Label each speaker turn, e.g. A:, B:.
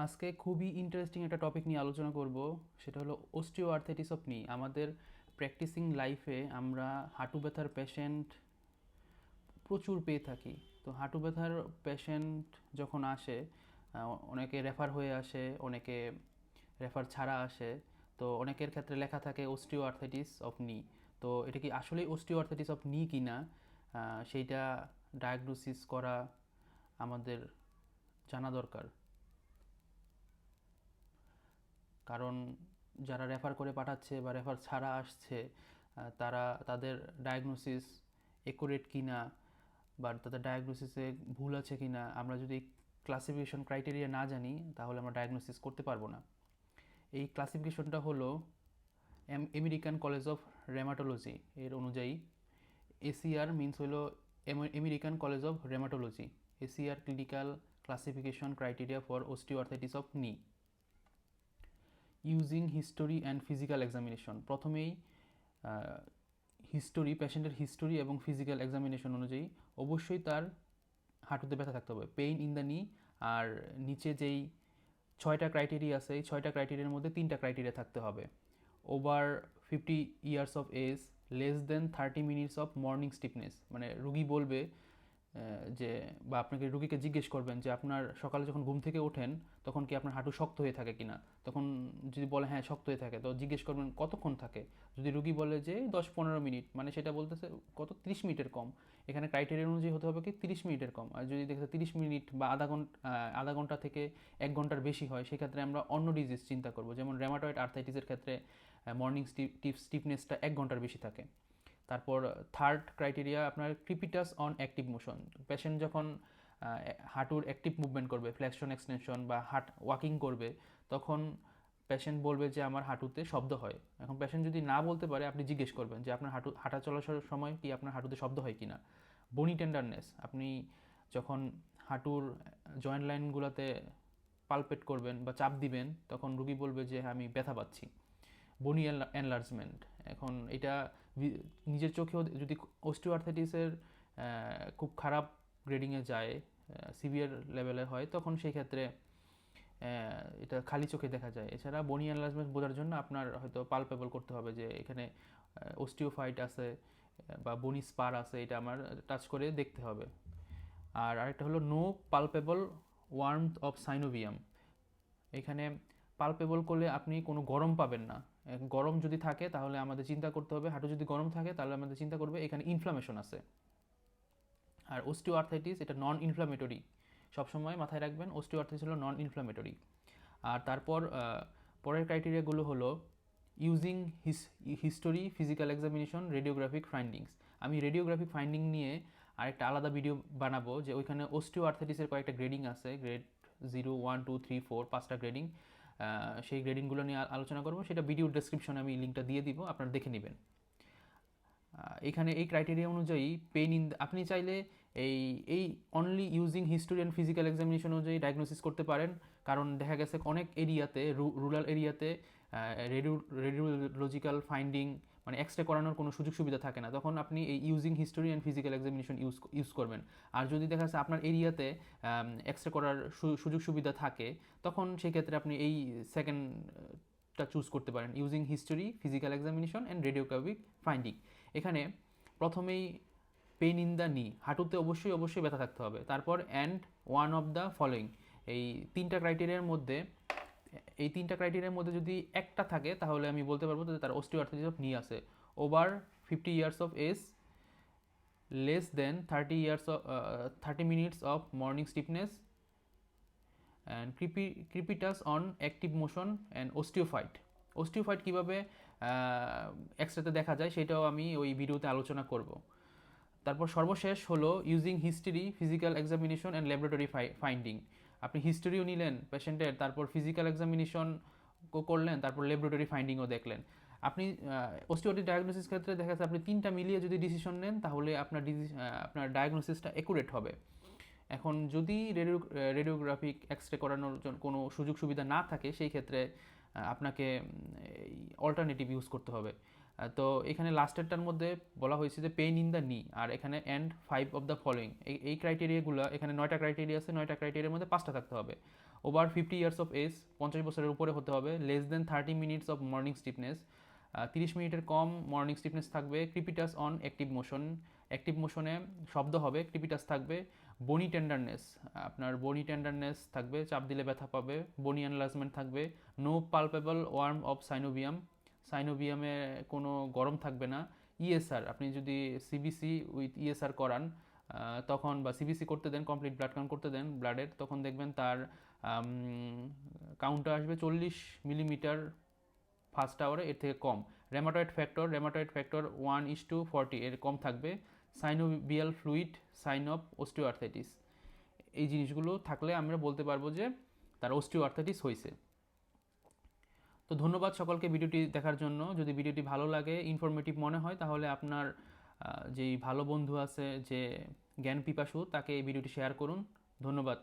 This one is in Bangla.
A: আজকে খুবই ইন্টারেস্টিং একটা টপিক নিয়ে আলোচনা করব। সেটা হলো অস্টিওআর্থ্রাইটিস অফ নি। আমাদের প্র্যাকটিসিং লাইফে আমরা হাঁটু ব্যথার পেশেন্ট প্রচুর পেয়ে থাকি। তো হাঁটু ব্যথার পেশেন্ট যখন আসে, অনেকে রেফার হয়ে আসে, অনেকে রেফার ছাড়া আসে। তো অনেকের ক্ষেত্রে লেখা থাকে অস্টিওআর্থ্রাইটিস অফ নি। তো এটা কি আসলেই অস্টিওআর্থ্রাইটিস অফ নি কিনা, সেইটা ডায়াগনোসিস করা আমাদের জানা দরকার। কারণ যারা রেফার করে পাঠাচ্ছে বা রেফার ছাড়া আসছে, তারা তাদের ডায়াগনোসিস একুরেট কিনা বা তাদের ডায়াগনোসিসে ভুল আছে কিনা, আমরা যদি ক্লাসিফিকেশন ক্রাইটেরিয়া না জানি তাহলে আমরা ডায়াগনোসিস করতে পারবো না। এই ক্লাসিফিকেশনটা হলো আমেরিকান কলেজ অফ রেমাটোলজি এর অনুযায়ী। এসিআর মিনস হলো American college of rheumatology. ACR clinical classification criteria for osteoarthritis of knee using history and physical examination. প্রথমেই হিস্টোরি, পেশেন্টের হিস্টোরি এবং ফিজিক্যাল এক্সামিনেশন অনুযায়ী অবশ্যই তার হাঁটুতে ব্যথা থাকতে হবে, পেইন ইন দ্য নি। আর নিচে যেই 6টা ক্রাইটেরিয়া আছে, এই 6টা ক্রাইটেরিয়ার মধ্যে 3টা ক্রাইটেরিয়া থাকতে হবে। Over 50 years of age, less than 30 minutes of morning stiffness. মানে রুগী বলবে যে, বা আপনাকে রুগীকে জিজ্ঞেস করবেন যে আপনার সকালে যখন ঘুম থেকে ওঠেন তখন কি আপনার হাঁটু শক্ত হয়ে থাকে কিনা। তখন যদি বলে হ্যাঁ শক্ত হয়ে থাকে, তো জিজ্ঞেস করবেন কতক্ষণ থাকে। যদি রুগী বলে যে 10-15 মিনিট, মানে সেটা বলতেছে কত, 30 মিনিটের কম। এখানে ক্রাইটেরিয়া অনুযায়ী হতে হবে কি 30 মিনিটের কম। আর যদি দেখে 30 মিনিট বা আধা ঘন্টা থেকে 1 ঘন্টার বেশি হয়, সেক্ষেত্রে আমরা অন্য ডিজিজ চিন্তা করব। যেমন রেমাটয়েড আর্থ্রাইটিসের ক্ষেত্রে মর্নিং স্টিফনেসটা 1 ঘন্টার বেশি থাকে। তারপর থার্ড ক্রাইটেরিয়া আপনার ক্রিপিটাস অন অ্যাক্টিভ মোশন। পেশেন্ট যখন হাঁটুর অ্যাক্টিভ মুভমেন্ট করবে, ফ্লেকশন এক্সটেনশন বা ওয়াকিং করবে, তখন পেশেন্ট বলবে যে আমার হাঁটুতে শব্দ হয়। এখন পেশেন্ট যদি না বলতে পারে, আপনি জিজ্ঞেস করবেন যে আপনার হাঁটা চলাচলের সময় কি আপনার হাঁটুতে শব্দ হয় কিনা। বনি টেন্ডারনেস, আপনি যখন হাঁটুর জয়েন্ট লাইনগুলোতে পালপেট করবেন বা চাপ দিবেন, তখন রুগী বলবে যে আমি ব্যথা পাচ্ছি। বনি এনলার্জমেন্ট, এখন এটা নিজের চোখেও যদি অস্টিওআর্থ্রাইটিসের খুব খারাপ গ্রেডিংয়ে যায়, সিভিয়ার লেভেলে হয়, তখন সেই ক্ষেত্রে এটা খালি চোখে দেখা যায়। এছাড়া বনি এনলার্জমেন্ট বোঝার জন্য আপনার হয়তো পালপেবল করতে হবে যে এখানে অস্টিওফাইট আছে বা বনি স্পার আছে, এটা আমার টাচ করে দেখতে হবে। আর আরেকটা হলো নো পালপেবল ওয়ার্মথ অফ সাইনোভিয়াম। এখানে পালপেবল করলে আপনি কোনো গরম পাবেন না। গরম যদি থাকে তাহলে আমাদের চিন্তা করতে হবে, হাঁটু যদি গরম থাকে তাহলে আমাদের চিন্তা করবে এখানে ইনফ্লামেশন আছে। আর অস্টিওআর্থ্রাইটিস এটা নন ইনফ্লামেটরি, সবসময় মাথায় রাখবেন অস্টিওআর্থ্রাইটিস হলো নন ইনফ্লামেটরি। আর তারপর পরের ক্রাইটেরিয়াগুলো হলো using history, physical examination, radiographic findings. আমি রেডিওগ্রাফিক ফাইন্ডিং নিয়ে আরেকটা আলাদা ভিডিও বানাবো, যে ওইখানে অস্টিওআর্থ্রাইটিসের কয়েকটা গ্রেডিং আছে, গ্রেড 0, 1, 2, 3, 4, 5টা গ্রেডিং। সেই গ্রেডিংগুলো নিয়ে আলোচনা করবো, সেটা ভিডিও ডেসক্রিপশনে আমি লিঙ্কটা দিয়ে দিব, আপনারা দেখে নেবেন। এখানে এই ক্রাইটেরিয়া অনুযায়ী পেইন ইন, আপনি চাইলে এই এই only using history and physical examination অনুযায়ী ডায়াগনোসিস করতে পারেন। কারণ দেখা গেছে অনেক এরিয়াতে, রুরাল এরিয়াতে রেডিওলজিক্যাল ফাইন্ডিং মানে এক্স রে করানোর কোনো সুযোগ সুবিধা থাকে না, তখন আপনি এই using history and physical examination use করবেন। আর যদি দেখা যাচ্ছে আপনার এরিয়াতে এক্স রে করার সুযোগ সুবিধা থাকে, তখন সেই ক্ষেত্রে আপনি এই সেকেন্ডটা চুজ করতে পারেন, using history, physical examination and radiographic finding. এখানে প্রথমেই পেইন ইন দ্য নি, হাঁটুতে অবশ্যই অবশ্যই ব্যথা থাকতে হবে। তারপর and one of the following, এই তিনটা ক্রাইটেরিয়ার মধ্যে, যদি একটা থাকে তাহলে আমি বলতে পারবো যে তার অস্টিওআর্থ্রাইটিস অফ নি আছে। Over 50 years of age, less than 30 minutes of morning stiffness, and crepitus on active motion and osteophyte. Osteophyte কীভাবে এক্সরেতে দেখা যায় সেটাও আমি ওই ভিডিওতে আলোচনা করব। তারপর সর্বশেষ হলো using history, physical examination and laboratory finding. আপনি হিস্টরিও নিলেন পেশেন্টের, তারপর ফিজিক্যাল এক্সামিনেশন করলেন, তারপর ল্যাবরেটরি ফাইন্ডিংও দেখলেন। আপনি অস্টিওআর্থ্রাইটিস ডায়াগনোসিস ক্ষেত্রে দেখা যাচ্ছে আপনি তিনটা মিলিয়ে যদি ডিসিশন নেন, তাহলে আপনার ডায়াগনোসিসটা অ্যাকুরেট হবে। এখন যদি রেডিওগ্রাফিক এক্স রে করানোর জন্য কোনো সুযোগ সুবিধা না থাকে, সেই ক্ষেত্রে আপনাকে অল্টারনেটিভ ইউজ করতে হবে। তো এখানে লাস্টেরটার মধ্যে বলা হয়েছে যে পেইন ইন দ্য নি, আর এখানে অ্যান্ড 5 অফ দ্য ফলোয়িং, এই ক্রাইটেরিয়াগুলো এখানে 9টা ক্রাইটেরিয়া আছে, 9টা ক্রাইটেরিয়ার মধ্যে 5টা থাকতে হবে। ওভার 50 ইয়ার্স অফ এজ, 50 বছরের উপরে হতে হবে। Less than 30 minutes of morning stiffness, 30 মিনিটের কম মর্নিং স্টিফনেস থাকবে। ক্রিপিটাস অন অ্যাক্টিভ মোশন, অ্যাক্টিভ মোশনে শব্দ হবে, ক্রিপিটাস থাকবে। বনি টেন্ডারনেস, আপনার বনি টেন্ডারনেস থাকবে, চাপ দিলে ব্যথা পাবে। বনি এনলার্জমেন্ট থাকবে। নো পালপেবল ওয়ার্ম অফ সাইনোভিয়াম, সাইনোভিয়ামে কোনো গরম থাকবে না। ইএসআর, আপনি যদি সিবিসি উইথ ইএসআর করান তখন, বা সিবিসি করতে দেন, কমপ্লিট ব্লাড কাউন্ট করতে দেন ব্লাডের, তখন দেখবেন তার কাউন্টটা আসবে 40 মিলিমিটার ফার্স্ট আওয়ারে, এর থেকে কম। রেমাটয়েড ফ্যাক্টর 1:40 এর কম থাকবে। Synovial fluid, sign of osteoarthritis, এই জিনিসগুলো থাকলে আমরা বলতে পারবো যে তার অস্টিওআর্থাইটিস হয়েছে। তো ধন্যবাদ সকলকে ভিডিওটি দেখার জন্য। যদি ভিডিওটি ভালো লাগে, ইনফরমেটিভ মনে হয়, তাহলে আপনার যেই ভালো বন্ধু আছে যে জ্ঞান পিপাসু, তাকে এই ভিডিওটি শেয়ার করুন। ধন্যবাদ।